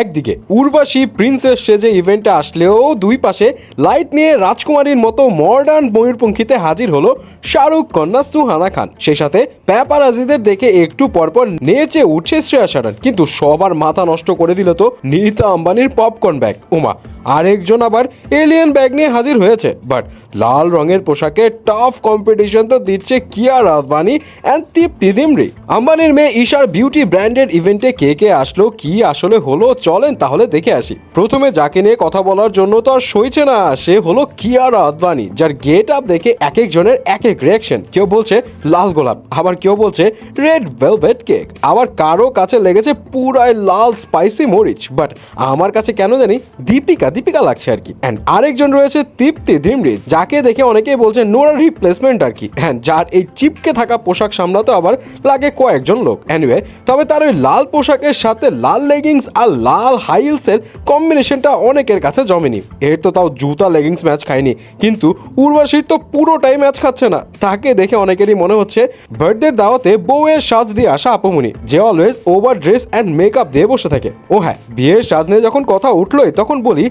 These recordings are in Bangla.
একদিকে উর্বশী প্রিন্সেস সেজে ইভেন্টে আসলেও দুই পাশে লাইট নিয়ে রাজকুমারীর মতো মডার্ন ময়ূরপঙ্খীতে হাজির হলো শাহরুখ কন্যা সুহানা খান। সেই সাথে প্যাপারাজিদের দেখে একটু পরপর নেচে উঠছে শ্রেয়া শারান, কিন্তু সবার মাথা নষ্ট করে দিল তো নীতা আম্বানির পপকর্ন ব্যাগ। ওমা, আরেকজন আবার এলিয়েন ব্যাগ নিয়ে হাজির হয়েছে, বাট লাল রঙের পোশাকে টাফ কম্পিটিশন তো দিচ্ছে কিয়ারা আদভানি অ্যান্ড তৃপ্তি ডিমরি। আম্বানির মেয়ে ঈশার বিউটি ব্র্যান্ডেড ইভেন্টে কে কে আসলো, কি আসলে হলো, চলেন তাহলে দেখে আসি। প্রথমে যাকে নিয়ে কথা বলার জন্য তো আর সইছে না, সে হলো কিয়ারা আদভানি, যার গেট আপ দেখে এক একজনের এক এক রিয়াকশন। কেউ বলছে লাল গোলাপ, আবার কেউ বলছে রেড ভেলভেট কেক, আবার কারো কাছে লেগেছে পুরাই লাল স্পাইসি মরিচ, বাট আমার কাছে কেন জানি দীপিকা লাগছে আর কি। অ্যান্ড আরেকজন রয়েছে তৃপ্তি ডিমরি, যাকে দেখে অনেকেই বলছে নোরার রিপ্লেসমেন্ট আর কি। হ্যাঁ, যার এই চিপকে থাকা পোশাক সামলাতে আবার লাগে কয়েকজন লোক। এনিওয়ে, তবে তার ওই লাল পোশাকের সাথে লাল লেগিংস আর লাল হাই হিলসের কম্বিনেশনটা অনেকের কাছে জমেনি। এর তো তাও জুতা লেগিংস ম্যাচ খায়নি, কিন্তু উর্বশীর তো পুরোটাই ম্যাচ খাচ্ছে না। তাকে দেখে অনেকেরই মনে হচ্ছে বার্থডের দাওয়াতে বউয়ের সাজ দিয়ে আসা আপুমনি, যে always over dress and makeup দিয়ে বসে থাকে। ও হ্যাঁ, বিয়ের সাজ নিয়ে যখন কথা উঠলোই তখন বলি,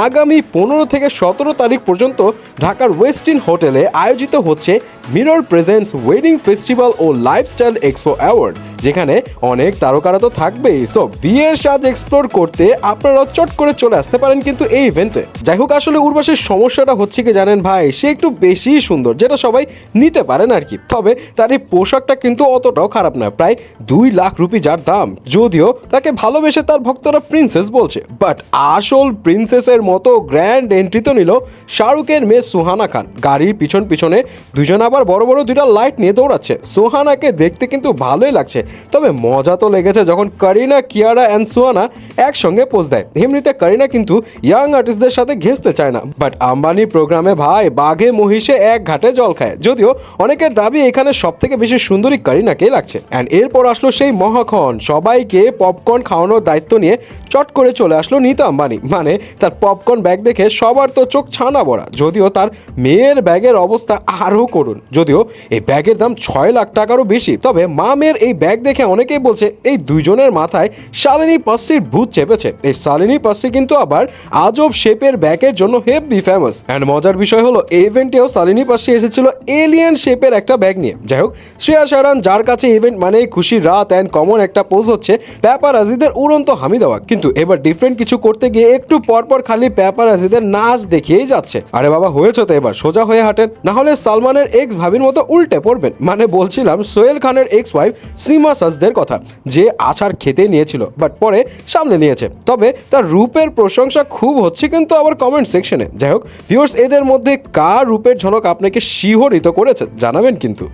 আগামী 15 থেকে 17 তারিখ পর্যন্ত ঢাকার ওয়েস্টিন হোটেলে আয়োজিত হচ্ছে মিরর প্রেজেন্টস ওয়েডিং ফেস্টিভ্যাল ও লাইফস্টাইল এক্সপো অ্যাওয়ার্ড, যেখানে অনেক তারকারা তো থাকবেই। সো বিয়ের সাজ এক্সপ্লোর করতে আপনারা চট করে চলে আসতে পারেন কিন্তু এই ইভেন্টে। যাই হোক, আসলে উর্বশীর সমস্যাটা হচ্ছে কি জানেন ভাই, সে একটু বেশি সুন্দর, যেটা সবাই নিতে পারেন আর কি। তবে তার এই পোশাকটা কিন্তু অতটাও খারাপ না, প্রায় 2 লাখ রুপি যার দাম। যদিও তাকে ভালোবেসে তার ভক্তরা প্রিন্সেস বলছে, বাট আসল প্রিন্সেসের মতো গ্র্যান্ড এন্ট্রি তো নিল শাহরুখের মেয়ে সুহানা খান। গাড়ির পিছনে দুজন আবার বড় বড় দুইটা লাইট নিয়ে দৌড়াচ্ছে। সুহানাকে দেখতে কিন্তু ভালোই লাগছে, তবে মজা তো লেগেছে যখন করিনা, কিয়ারা অ্যান্ড সুহানা একসঙ্গে পোজ দেয়। এমনিতে করিনা কিন্তু ইয়াং আর্টিস্টদের সাথে ঘেঁচতে চায় না, বাট আম্বানির প্রোগ্রামে ভাই বাঘে মহিষে এক ঘাটে জল খায়। যদিও অনেকের দাবি এখানে সব থেকে বেশি সুন্দরী করিনাকেই লাগছে। অ্যান্ড এরপর আসলো সেই মহাক্ষণ, সবাইকে পপকর্ন খাওয়ানোর দায়িত্ব নিয়ে চট করে চলে আসলো নীতা আম্বানি। মানে তার পপকর্ন ব্যাগ দেখে সবার তো চোখ ছানা বড়া। যদিও তার মেয়ের ব্যাগের অবস্থা আরও করুন, যদিও এই ব্যাগের দাম 6 লাখ টাকারও বেশি। তবে মা মেয়ের এই ব্যাগ দেখে অনেকেই বলছে এই দুইজনের মাথায় শালিনী পাস্সির ভূত চেপেছে। এই শালিনী পাস্সি কিন্তু আবার আজব শেপের ব্যাগের জন্য হেভি ফেমাস। অ্যান্ড মজার বিষয় হলো এই ইভেন্টেও শালিনী পাস্সি এসেছিল এলিয়েন শেপের একটা ব্যাগ নিয়ে। যাই হোক, শ্রেয়া শারান, যার কাছে ইভেন্ট মানে খুশির রাত অ্যান্ড কমন একটা পোজ হচ্ছে প্যাপারাজিদের উড়ন্ত হামি দেওয়া, কিন্তু এবার ডিফারেন্ট কিছু করতে গিয়ে একটু পরপর খালি প্যাপারাজিদের নাচ দেখিয়েই যাচ্ছে। আরে বাবা, হয়েছে তো এবার সোজা হয়ে হাঁটেন, না হলে সালমানের এক্স ভাবির মতো উল্টে পড়বেন। মানে বলছিলাম সোহেল খানের এক্স ওয়াইফ সীমা সাজদের কথা, যে আছাড় খেতে নিয়েছিল বাট পরে সামনে নিয়েছে। তবে তার রূপের প্রশংসা খুব হচ্ছে কিন্তু আবার কমেন্ট সেকশনে। যাই হোক ভিউয়ার্স, এদের মধ্যে কার রূপের ঝলক আপনাকে শিহরিত করেছে জানাবেন কিন্তু।